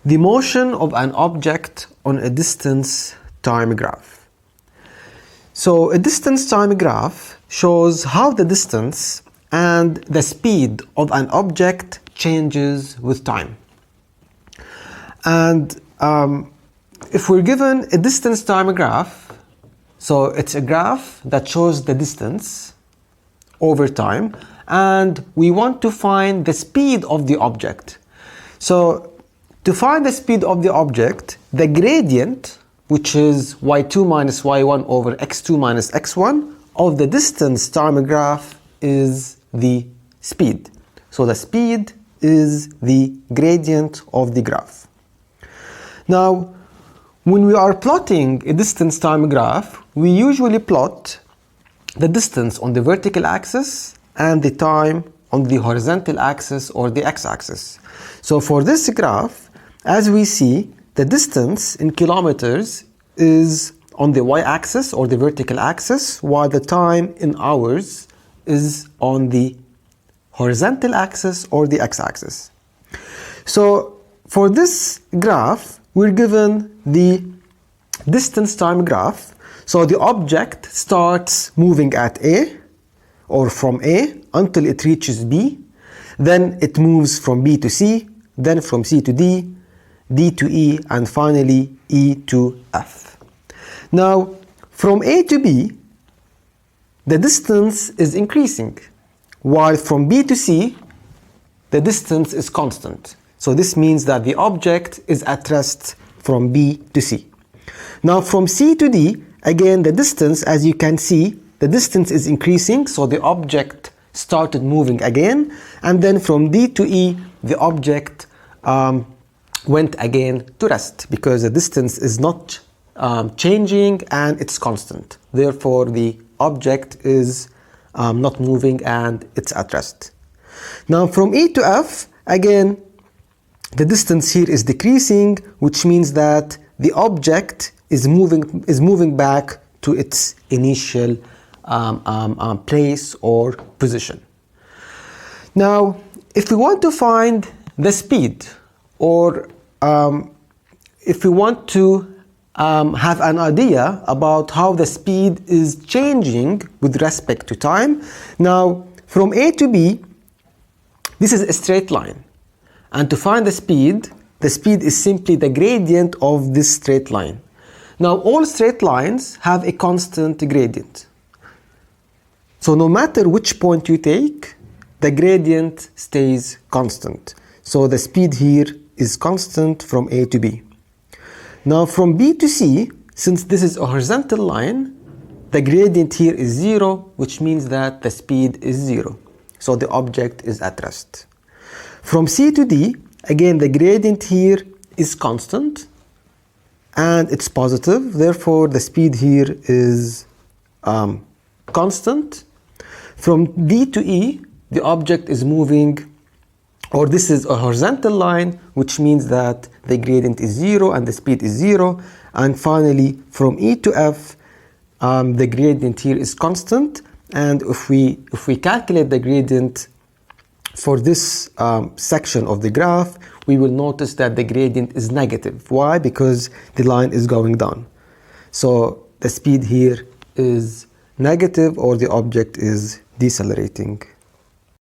The motion of an object on a distance time graph. So a distance time graph shows how the distance and the speed of an object changes with time. And if we're given a distance time graph, so it's a graph that shows the distance over time, and we want to find the speed of the object. So to find the speed of the object, the gradient, which is y2 minus y1 over x2 minus x1 of the distance time graph, is the speed. So the speed is the gradient of the graph. Now, when we are plotting a distance time graph, we usually plot the distance on the vertical axis and the time on the horizontal axis or the x-axis. So for this graph, as we see, the distance in kilometers is on the y-axis or the vertical axis, while the time in hours is on the horizontal axis or the x-axis. So for this graph, we're given the distance time graph. So the object starts moving at A or from A until it reaches B. Then it moves from B to C, then from C to D, D to E, and finally E to F. Now, from A to B, the distance is increasing, while from B to C, the distance is constant. So this means that the object is at rest from B to C. Now, from C to D, again, the distance, as you can see, the distance is increasing, so the object started moving again, and then from D to E, the object went again to rest because the distance is not changing and it's constant. Therefore, the object is not moving and it's at rest. Now, from E to F, again, the distance here is decreasing, which means that the object is moving back to its initial place or position. Now, if we want to find the speed, or if we want to have an idea about how the speed is changing with respect to time, now from A to B, this is a straight line. And to find the speed is simply the gradient of this straight line. Now, all straight lines have a constant gradient. So no matter which point you take, the gradient stays constant. So the speed here is constant from A to B. Now from B to C, since this is a horizontal line, the gradient here is 0, which means that the speed is 0. So the object is at rest. From C to D, again, the gradient here is constant and it's positive. Therefore, the speed here is constant. From D to E, the object is moving, or this is a horizontal line, which means that the gradient is 0 and the speed is 0. And finally, from E to F, the gradient here is constant. And if we calculate the gradient for this section of the graph, we will notice that the gradient is negative. Why? Because the line is going down. So the speed here is negative, or the object is decelerating.